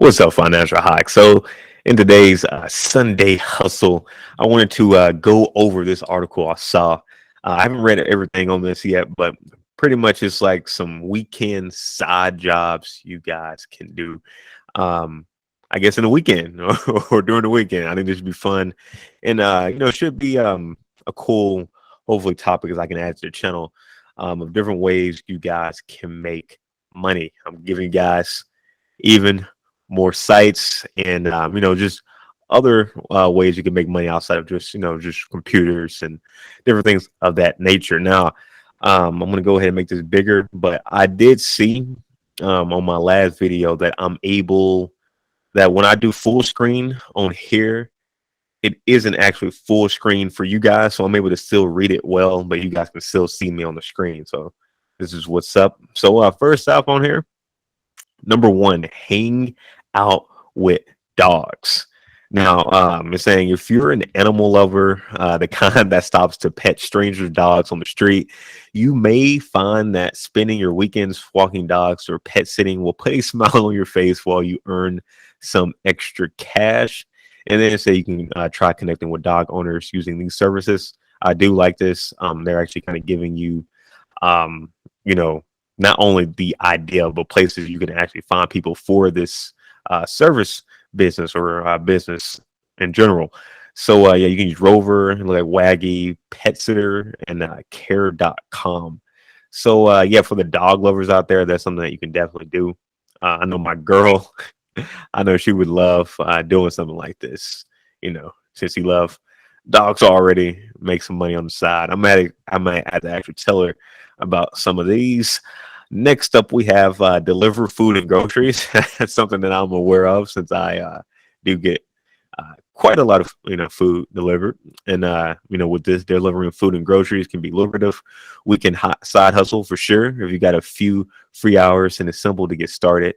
What's up, Financial Hike? So, in today's Sunday hustle, I wanted to go over this article I saw. I haven't read everything on this yet, but pretty much it's like some weekend side jobs you guys can do. Um, I guess in the weekend or during the weekend. I think this should be fun, and it should be a cool, hopefully, topic as I can add to the channel of different ways you guys can make money. I'm giving you guys even more sites and just other ways you can make money outside of just computers and different things of that nature. Now, I'm going to go ahead and make this bigger, but I did see on my last video that I'm able that when I do full screen on here, it isn't actually full screen for you guys, so I'm able to still read it well, but you guys can still see me on the screen. So this is what's up. So first off on here, number one, hang out with dogs. Now, it's saying if you're an animal lover, the kind that stops to pet strangers' dogs on the street, you may find that spending your weekends walking dogs or pet sitting will put a smile on your face while you earn some extra cash. And then say you can try connecting with dog owners using these services. I do like this. They're actually kind of giving you, um, you know, not only the idea, but places you can actually find people for this service business or business in general. So yeah, you can use Rover, like Waggy, Pet Sitter, and care.com. So yeah, for the dog lovers out there, that's something that you can definitely do. I know my girl, I know she would love doing something like this, since he love dogs already, make some money on the side. I might have to actually tell her about some of these. Next up, we have deliver food and groceries. That's something that I'm aware of since I do get quite a lot of food delivered, and with this delivering food and groceries can be lucrative. We can side hustle for sure if you got a few free hours and it's simple to get started.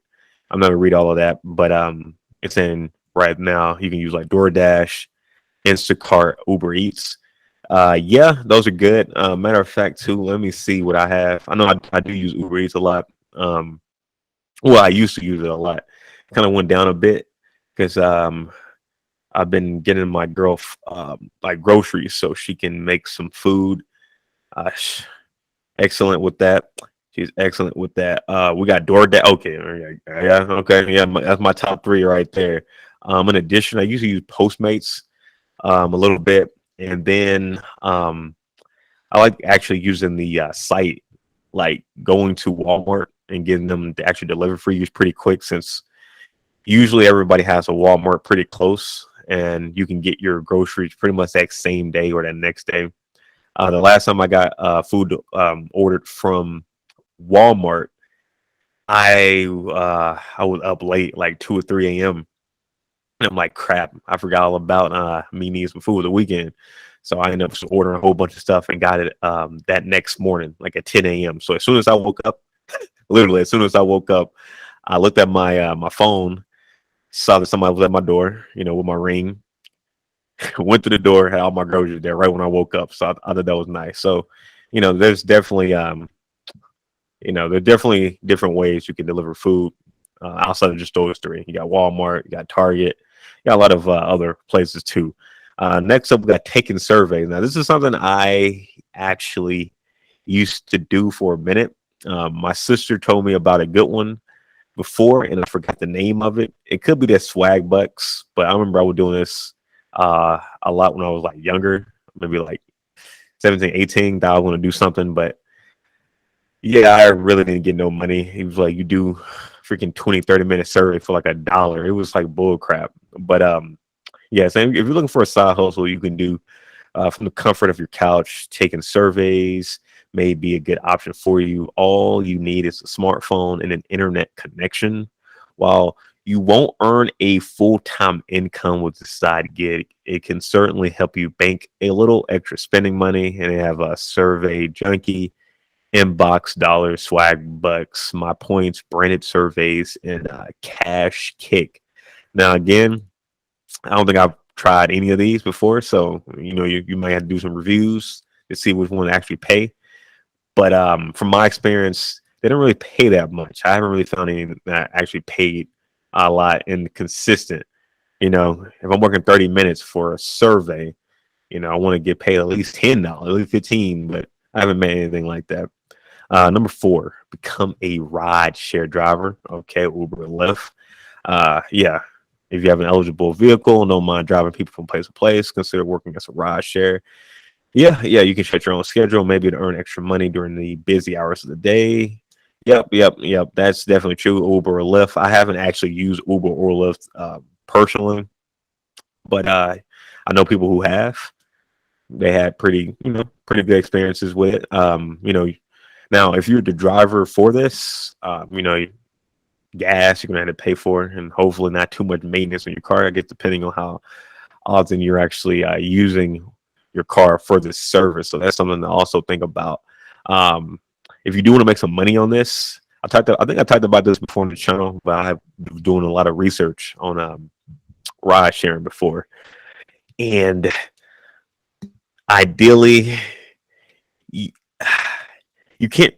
I'm not gonna read all of that, but it's in right now. You can use like DoorDash, Instacart, Uber Eats. Yeah, those are good. Matter of fact, too, let me see what I have. I know I do use Uber Eats a lot. Well, I used to use it a lot. Kind of went down a bit because I've been getting my girl like groceries so she can make some food. Excellent with that. She's excellent with that. We got DoorDash. Okay, yeah, okay, yeah. That's my top three right there. In addition, I usually use Postmates a little bit, and then I like actually using the site, like going to Walmart and getting them to actually deliver for you is pretty quick since usually everybody has a Walmart pretty close and you can get your groceries pretty much that same day or that next day. The last time I got food ordered from Walmart, I was up late, like 2 or 3 a.m. And I'm like, crap, I forgot all about me needing some food the weekend. So I ended up just ordering a whole bunch of stuff and got it that next morning, like at 10 a.m. So as soon as I woke up, literally as soon as I woke up, I looked at my phone, saw that somebody was at my door, with my ring, went to the door, had all my groceries there right when I woke up. So I thought that was nice. So, there's definitely there are definitely different ways you can deliver food outside of just those three. You got Walmart, you got Target, you got a lot of other places too. Next up, we got taking surveys. Now, this is something I actually used to do for a minute. My sister told me about a good one before, and I forgot the name of it. It could be that Swag Bucks, but I remember I was doing this a lot when I was like younger, maybe like 17, 18. That I was going to do something, but yeah, I really didn't get no money. He was like, you do freaking 20, 30-minute survey for like $1. It was like bull crap. But yeah, so if you're looking for a side hustle, you can do from the comfort of your couch. Taking surveys may be a good option for you. All you need is a smartphone and an internet connection. While you won't earn a full-time income with the side gig, it can certainly help you bank a little extra spending money. And they have a Survey Junkie, Inbox Dollars, Swag Bucks, My Points, branded surveys, and Cash Kick. Now, again, I don't think I've tried any of these before, so you might have to do some reviews to see which one to actually pay. But from my experience, they don't really pay that much. I haven't really found any that actually paid a lot and consistent. If I'm working 30 minutes for a survey, I want to get paid at least $10, at least 15, but I haven't made anything like that. Number 4, become a ride share driver. Okay, Uber and Lyft. Yeah, if you have an eligible vehicle, don't mind driving people from place to place, consider working as a ride share. Yeah, you can set your own schedule, maybe to earn extra money during the busy hours of the day. Yep. That's definitely true. Uber or Lyft. I haven't actually used Uber or Lyft personally, but I know people who have. They had pretty good experiences with it. Now if you're the driver for this, gas you're gonna have to pay for, and hopefully not too much maintenance on your car. I guess depending on how often you're actually using your car for this service. So that's something to also think about. Um, if you do want to make some money on this, I think I talked about this before on the channel, but I have been doing a lot of research on ride sharing before, and ideally, you, you can't.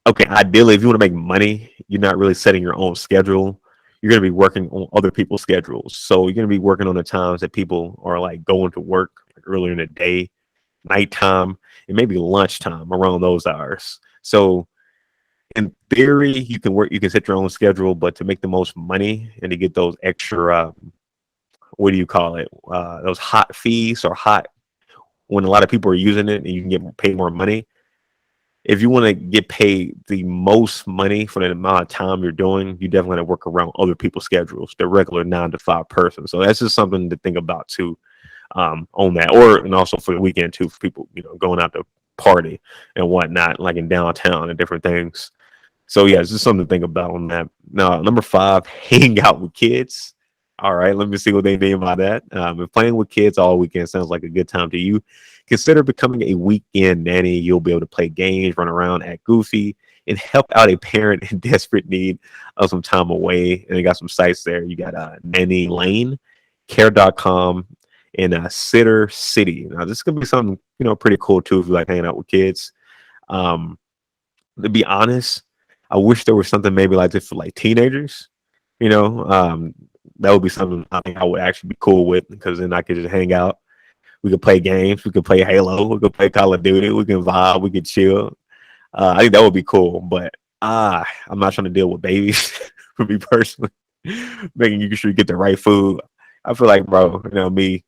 Okay, ideally, if you want to make money, you're not really setting your own schedule. You're going to be working on other people's schedules. So you're going to be working on the times that people are like going to work, like earlier in the day, nighttime, and maybe lunchtime, around those hours. So in theory, you can set your own schedule, but to make the most money and to get those extra, what do you call it? Those hot fees, or hot, when a lot of people are using it and you can get paid more money. If you want to get paid the most money for the amount of time you're doing, you definitely have to work around other people's schedules, the regular 9 to 5 person. So that's just something to think about too, on that, and also for the weekend too, for people, going out to party and whatnot, like in downtown and different things. So yeah, it's just something to think about on that. Now, number 5, hang out with kids. All right, let me see what they mean by that. If playing with kids all weekend sounds like a good time to you, consider becoming a weekend nanny. You'll be able to play games, run around, act goofy, and help out a parent in desperate need of some time away. And they got some sites there. You got Nanny Lane, Care.com, and Sitter City. Now, this could be something pretty cool too if you like hanging out with kids. To be honest, I wish there was something maybe like this for like teenagers. That would be something I think I would actually be cool with, because then I could just hang out. We could play games. We could play Halo. We could play Call of Duty. We can vibe. We could chill. I think that would be cool. But I'm not trying to deal with babies for me personally. Making sure you get the right food. I feel like, bro, me,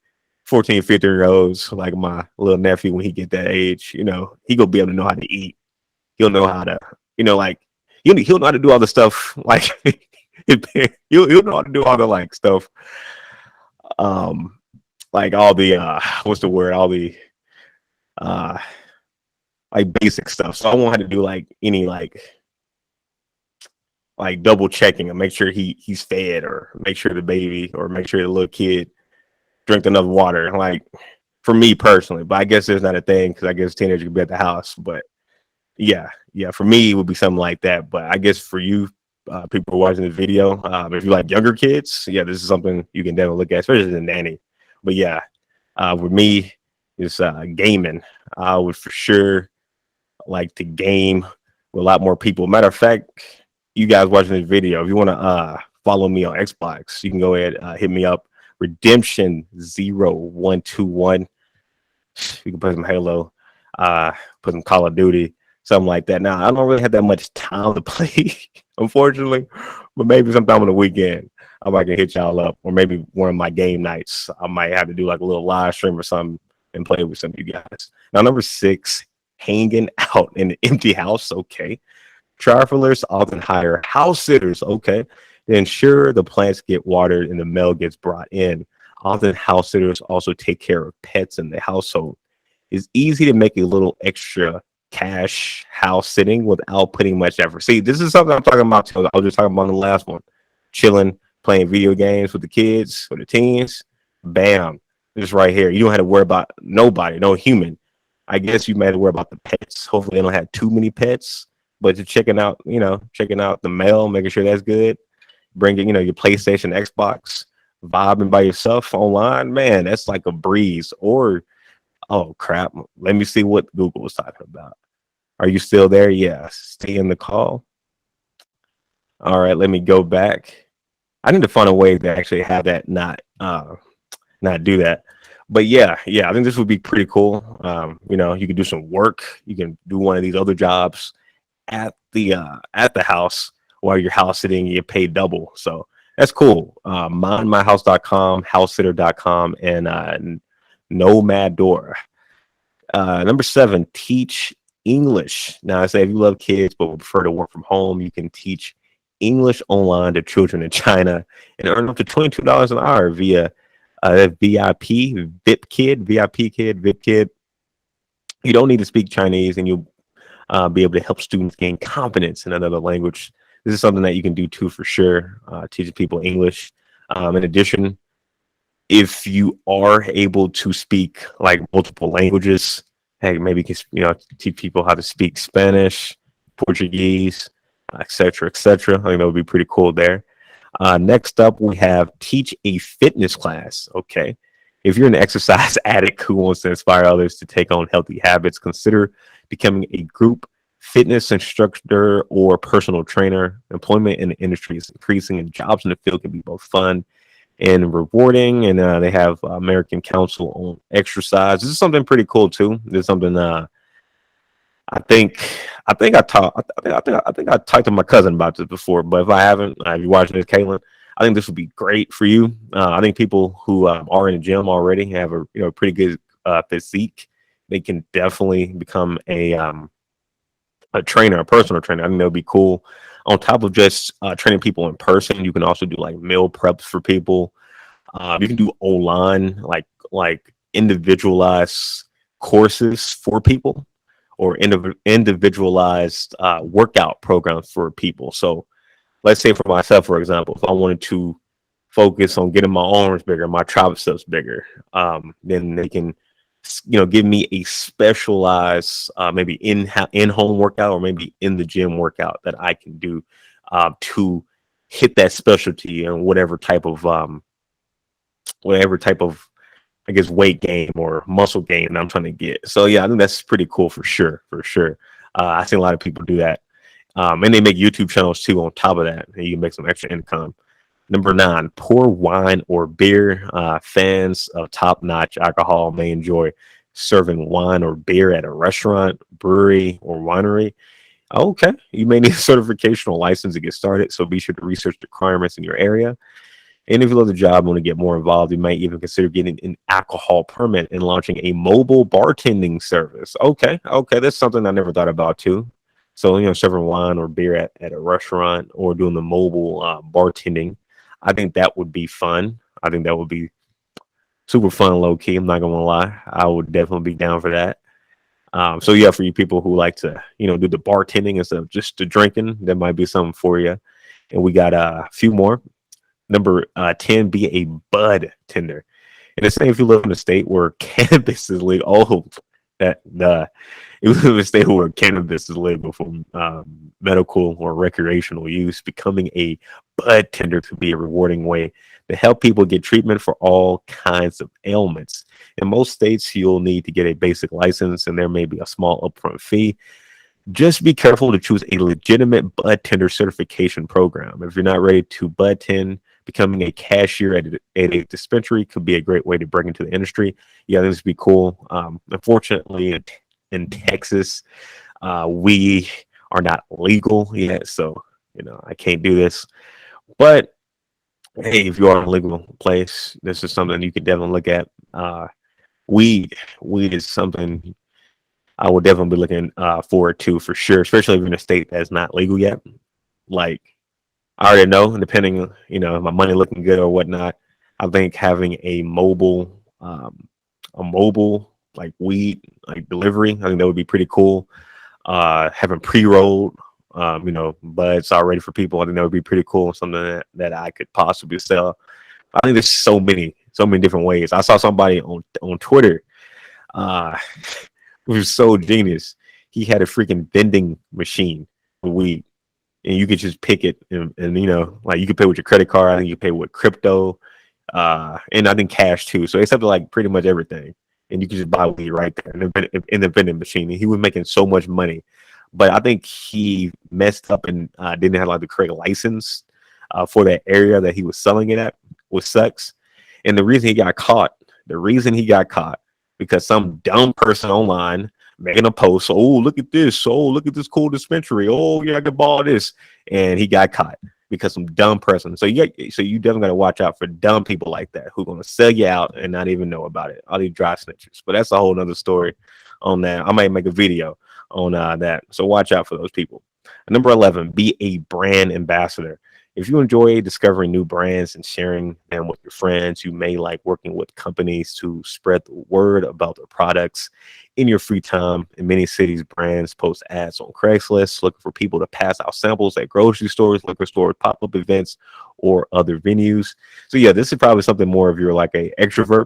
14, 15-year-olds, like my little nephew, when he get that age, he gonna be able to know how to eat. He'll know how to, like, he'll know how to do all the stuff, like, he'll know how to do all the, like, stuff, like all the, what's the word, all the, like, basic stuff. So I won't have to do, like, any, like double checking and make sure he's fed, or make sure the baby, or make sure the little kid drink enough water, like, for me personally. But I guess there's not a thing, because I guess teenagers could be at the house. But yeah, for me it would be something like that. But I guess for you, people who are watching the video, if you like younger kids, yeah, this is something you can definitely look at, especially as a nanny. But yeah, with me, it's gaming. I would for sure like to game with a lot more people. Matter of fact, you guys watching this video, if you want to follow me on Xbox, you can go ahead, hit me up, Redemption0121. You can put some Halo, put some Call of Duty, something like that. Now, I don't really have that much time to play, unfortunately, but maybe sometime on the weekend I might can hit y'all up, or maybe one of my game nights I might have to do like a little live stream or something and play with some of you guys. Now, number 6, hanging out in an empty house. Okay. Travelers often hire house sitters. Okay. To ensure the plants get watered and the mail gets brought in. Often house sitters also take care of pets in the household. It's easy to make a little extra cash house sitting without putting much effort. See, this is something I'm talking about. I was just talking about in the last one. Chilling, playing video games with the kids or the teens. Bam. This right here. You don't have to worry about nobody, no human. I guess you might have to worry about the pets. Hopefully they don't have too many pets. But you're checking out the mail, making sure that's good. Bringing, your PlayStation, Xbox, vibing by yourself online, man, that's like a breeze. Or, oh crap, let me see what Google was talking about. Are you still there? Yeah, stay in the call. All right, let me go back. I need to find a way to actually have that not do that. But yeah, I think this would be pretty cool. You can do some work. You can do one of these other jobs at the house while you're house sitting. You get paid double, so that's cool. Mindmyhouse.com, housesitter.com, and Nomad Door. Number 7, teach English. Now, I say if you love kids but would prefer to work from home, you can teach English online to children in China and earn up to $22 an hour via VIP kid, VIP kid. You don't need to speak Chinese, and you'll be able to help students gain confidence in another language. This is something that you can do too, for sure. Teaching people English. In addition, if you are able to speak like multiple languages, hey, maybe teach people how to speak Spanish, Portuguese, etc., etc. I think that would be pretty cool there. Next up, we have teach a fitness class. Okay. If you're an exercise addict who wants to inspire others to take on healthy habits, consider becoming a group fitness instructor or personal trainer. Employment in the industry is increasing, and jobs in the field can be both fun and rewarding. And they have American Council on Exercise. This is something pretty cool too. This is something I think I talked to my cousin about this before, but if I haven't, if you're watching this, Caitlin, I think this would be great for you. I think people who are in the gym already have a pretty good physique. They can definitely become a trainer, a personal trainer. I think that would be cool. On top of just training people in person, you can also do like meal preps for people. You can do online, like individualized courses for people, or individualized workout programs for people. So let's say for myself, for example, if I wanted to focus on getting my arms bigger, my triceps bigger, then they can, give me a specialized, maybe in home workout, or maybe in the gym workout that I can do to hit that specialty and whatever type of I guess weight gain or muscle gain that I'm trying to get. So yeah, I think that's pretty cool for sure. For sure. I've seen a lot of people do that. And they make YouTube channels too on top of that. And you can make some extra income. Number 9, pour wine or beer. Fans of top-notch alcohol may enjoy serving wine or beer at a restaurant, brewery, or winery. Okay, you may need a certification or license to get started, so be sure to research the requirements in your area. And if you love the job and want to get more involved, you might even consider getting an alcohol permit and launching a mobile bartending service. Okay, that's something I never thought about too. So, serving wine or beer at a restaurant, or doing the mobile bartending. I think that would be fun. I think that would be super fun, low key. I'm not gonna lie. I would definitely be down for that. So yeah, for you people who like to, do the bartending instead of just the drinking, that might be something for you. And we got a few more. Number 10, be a bud tender. And the same if you live in a state where cannabis is legal. Oh, that if you live in a state where cannabis is legal for medical or recreational use, becoming a bud tender could be a rewarding way to help people get treatment for all kinds of ailments. In most states, you'll need to get a basic license, and there may be a small upfront fee. Just be careful to choose a legitimate bud tender certification program. If you're not ready to bud tend, becoming a cashier at a dispensary could be a great way to break into the industry. Yeah, this would be cool. Unfortunately, in Texas, we are not legal yet, so I can't do this. But hey, if you are in a legal place, this is something you can definitely look at. Weed is something I would definitely be looking forward to, for sure, especially if you're in a state that's not legal yet. Like, I already know, depending on, if my money looking good or whatnot, I think having a mobile like weed like delivery, I think that would be pretty cool. Having pre-rolled, buds already for people, I think that would be pretty cool. Something that I could possibly sell. I think there's so many different ways. I saw somebody on Twitter, uh, who was so genius. He had a freaking vending machine for weed, and you could just pick it, and like you could pay with your credit card. I think you pay with crypto, and I think cash too. So accepted like pretty much everything, and you could just buy weed right there in the vending machine. And he was making so much money, but I think he messed up and didn't have like the correct license. for that area that he was selling it at, which sucks. And the reason he got caught, because some dumb person online making a post. Oh, look at this. Oh, look at this cool dispensary. Oh, yeah, I can buy this. And he got caught because some dumb person. So you definitely got to watch out for dumb people like that who are going to sell you out and not even know about it. All these dry snitches. But that's a whole nother story on that. I might make a video on that. So watch out for those people. Number 11, be a brand ambassador. If you enjoy discovering new brands and sharing them with your friends, you may like working with companies to spread the word about their products in your free time. In many cities, brands post ads on Craigslist looking for people to pass out samples at grocery stores, liquor stores, pop-up events, or other venues. So yeah, this is probably something more if you're like a extrovert,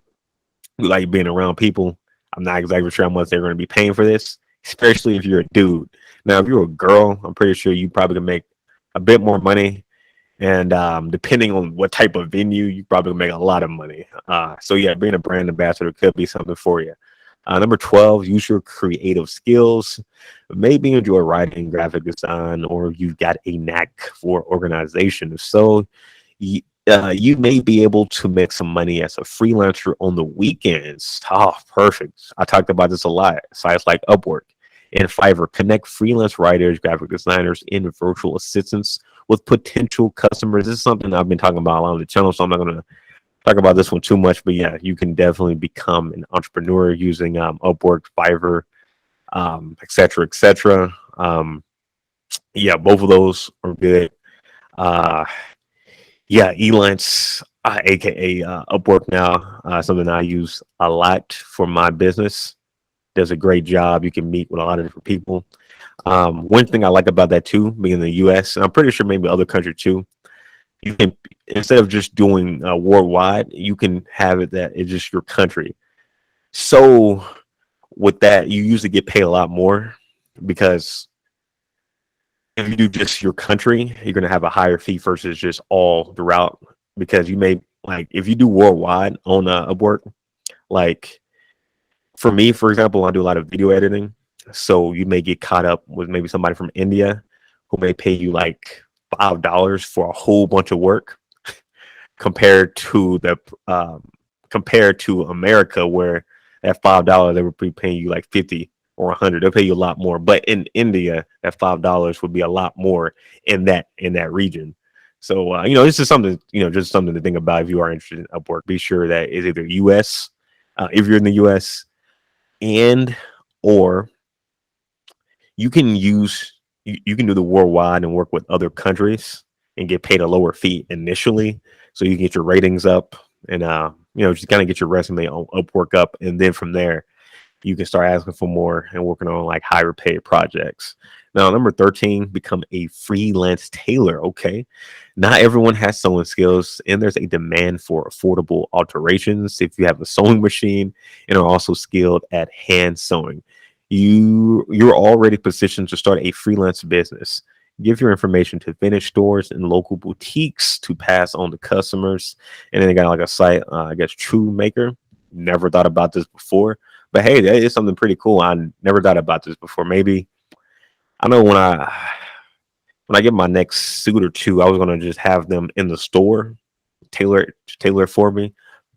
who like being around people. I'm not exactly sure how much they're going to be paying for this, especially if you're a dude. Now, if you're a girl, I'm pretty sure you probably can make a bit more money, and depending on what type of venue, you probably make a lot of money. So yeah, being a brand ambassador could be something for you. Number 12, use your creative skills. Maybe enjoy writing, graphic design, or you've got a knack for organization. If so, you may be able to make some money as a freelancer on the weekends. Oh, perfect. I talked about this a lot. Sites like Upwork and Fiverr connect freelance writers, graphic designers, and virtual assistants with potential customers. This is something I've been talking about a lot on the channel, so I'm not going to talk about this one too much. But yeah, you can definitely become an entrepreneur using Upwork, Fiverr, etc., etc. Yeah, both of those are good. Uh, yeah, Elance, aka Upwork now, something I use a lot for my business. Does a great job. You can meet with a lot of different people. One thing I like about that too, being in the U.S., and I'm pretty sure maybe other countries too, you can, instead of just doing worldwide, you can have it that it's just your country. So with that, you usually get paid a lot more because if you do just your country, you're going to have a higher fee versus just all throughout. Because you may, like, if you do worldwide on Upwork, like for me, for example, I do a lot of video editing. So you may get caught up with maybe somebody from India who may pay you like $5 for a whole bunch of work compared to the compared to America, where at $5 they would be paying you like 50 or 100. They'll pay you a lot more. But in India, that $5 would be a lot more in that region. So this is something, just something to think about if you are interested in Upwork. Be sure that is either US, if you're in the US, and or you can do the worldwide and work with other countries and get paid a lower fee initially, so you can get your ratings up and just kind of get your resume on Upwork up, and then from there you can start asking for more and working on like higher paid projects. Now, number 13, become a freelance tailor. Okay. Not everyone has sewing skills, and there's a demand for affordable alterations. If you have a sewing machine and are also skilled at hand sewing, you're already positioned to start a freelance business. Give your information to vintage stores and local boutiques to pass on to customers. And then they got like a site, I guess True Maker. Never thought about this before, but hey, that is something pretty cool. I never thought about this before. Maybe I know when I get my next suit or two, I was gonna just have them in the store, tailor it for me.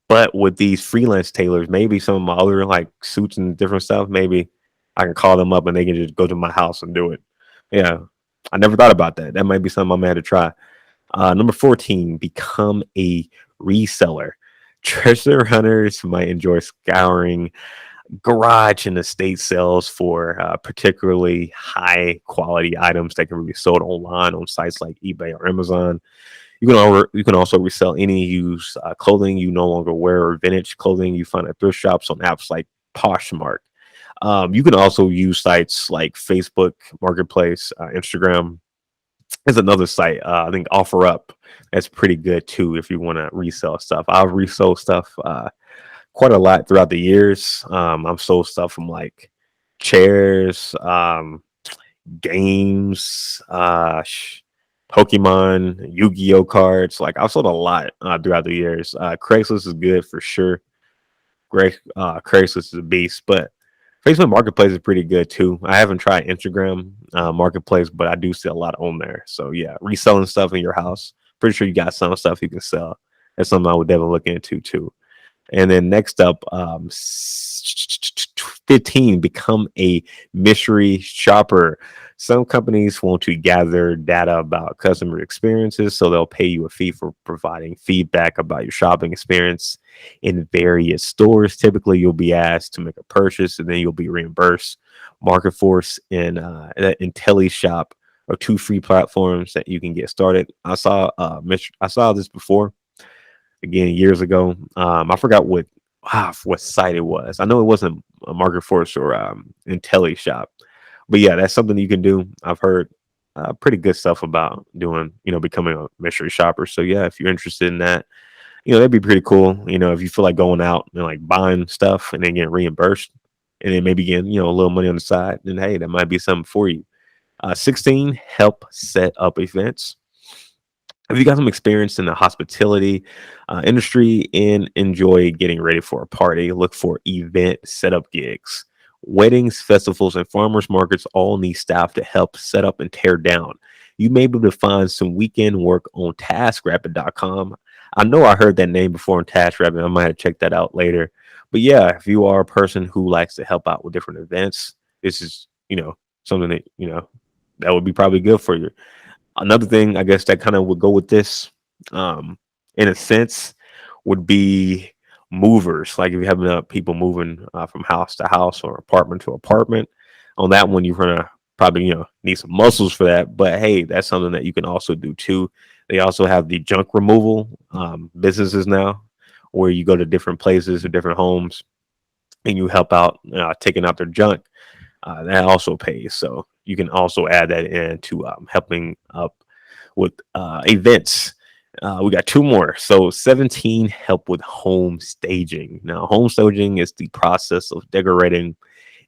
But with these freelance tailors, maybe some of my other like suits and different stuff, maybe I can call them up and they can just go to my house and do it. Yeah, I never thought about that. That might be something I'm gonna have to try. Number 14, become a reseller. Treasure hunters might enjoy scouring garage and estate sales for particularly high quality items that can be sold online on sites like eBay or Amazon. You can also resell any used clothing you no longer wear or vintage clothing you find at thrift shops on apps like Poshmark. You can also use sites like Facebook Marketplace, Instagram. There's another site, I think OfferUp. That's pretty good too if you want to resell stuff. I've resold stuff quite a lot throughout the years. I've sold stuff from like chairs, games, Pokemon, Yu-Gi-Oh cards. Like I've sold a lot throughout the years. Craigslist is good for sure. Great, Craigslist is a beast, but Facebook Marketplace is pretty good too. I haven't tried Instagram Marketplace, but I do see a lot on there. So yeah, reselling stuff in your house, pretty sure you got some stuff you can sell. That's something I would definitely look into too. And then next up, 15, become a mystery shopper. Some companies want to gather data about customer experiences, so they'll pay you a fee for providing feedback about your shopping experience in various stores. Typically, you'll be asked to make a purchase and then you'll be reimbursed. Market Force and IntelliShop are two free platforms that you can get started. I saw this before again years ago. I forgot what site it was. I know it wasn't a Market Force or IntelliShop, but yeah, that's something you can do. I've heard pretty good stuff about doing, becoming a mystery shopper. So yeah, if you're interested in that, that'd be pretty cool. If you feel like going out and like buying stuff and then getting reimbursed, and then maybe getting a little money on the side, then hey, that might be something for you. 16, help set up events. If you got some experience in the hospitality industry and enjoy getting ready for a party, look for event setup gigs. Weddings, festivals, and farmers markets all need staff to help set up and tear down. You may be able to find some weekend work on TaskRabbit.com. I know I heard that name before on TaskRabbit. I might have checked that out later. But yeah, if you are a person who likes to help out with different events, this is, something that, that would be probably good for you. Another thing, I guess, that kind of would go with this, um, in a sense, would be movers. Like if you have people moving from house to house or apartment to apartment, on that one, you're gonna probably need some muscles for that. But hey, that's something that you can also do too. They also have the junk removal businesses now, where you go to different places or different homes and you help out taking out their junk. That also pays. So you can also add that in to helping up with events. We got two more. So 17, help with home staging. Now, home staging is the process of decorating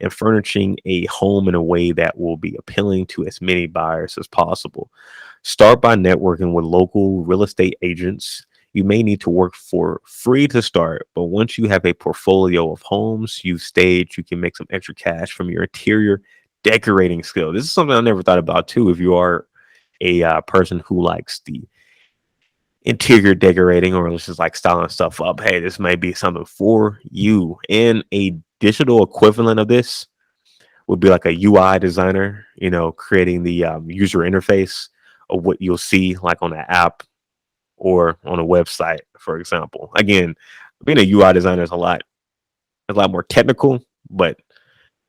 and furnishing a home in a way that will be appealing to as many buyers as possible. Start by networking with local real estate agents. You may need to work for free to start, but once you have a portfolio of homes you've staged, you can make some extra cash from your interior decorating skill. This is something I never thought about too. If you are a person who likes the interior decorating or just like styling stuff up, hey, this might be something for you. And a digital equivalent of this would be like a UI designer, creating the user interface of what you'll see like on an app or on a website, for example. Again, being a UI designer is a lot more technical, but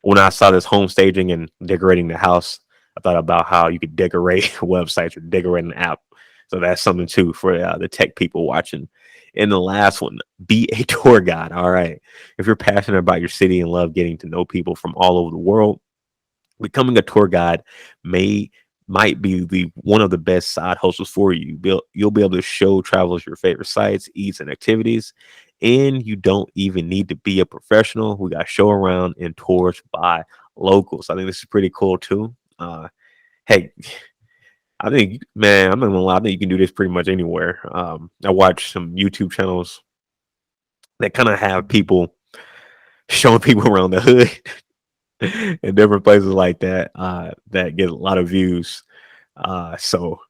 when I saw this home staging and decorating the house, I thought about how you could decorate websites or decorate an app. So that's something too for the tech people watching. And the last one, be a tour guide. All right. If you're passionate about your city and love getting to know people from all over the world, becoming a tour guide may might be the one of the best side hustles for you. You'll be able to show travelers your favorite sites, eats, and activities, and you don't even need to be a professional. We got show around and tours by locals. I think this is pretty cool too. Hey, I think, man, I'm not gonna lie. I think you can do this pretty much anywhere. I watch some YouTube channels that kind of have people showing people around the hood in different places like that that get a lot of views. So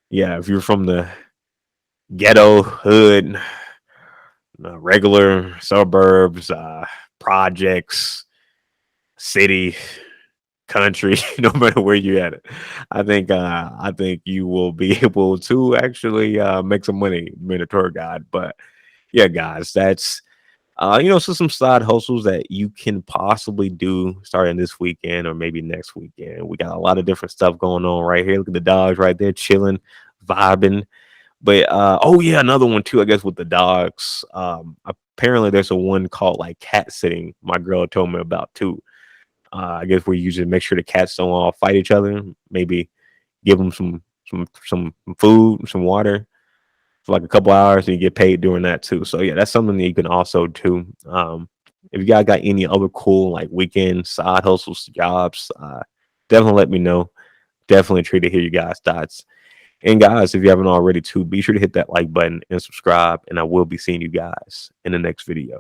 yeah, if you're from the ghetto hood, regular suburbs, projects, city, country, no matter where you're at it, I think you will be able to actually make some money being a tour guide. But yeah, guys, that's so some side hustles that you can possibly do starting this weekend or maybe next weekend. We got a lot of different stuff going on right here. Look at the dogs right there chilling, vibing. But oh yeah, another one too, I guess, with the dogs. Apparently there's a one called like cat sitting. My girl told me about too. I guess where you just make sure the cats don't all fight each other. Maybe give them some food, some water for like a couple hours, and you get paid doing that too. So yeah, that's something that you can also do. If you guys got any other cool like weekend side hustles, jobs, definitely let me know. Definitely intrigued to hear you guys' thoughts. And guys, if you haven't already too, be sure to hit that like button and subscribe. And I will be seeing you guys in the next video.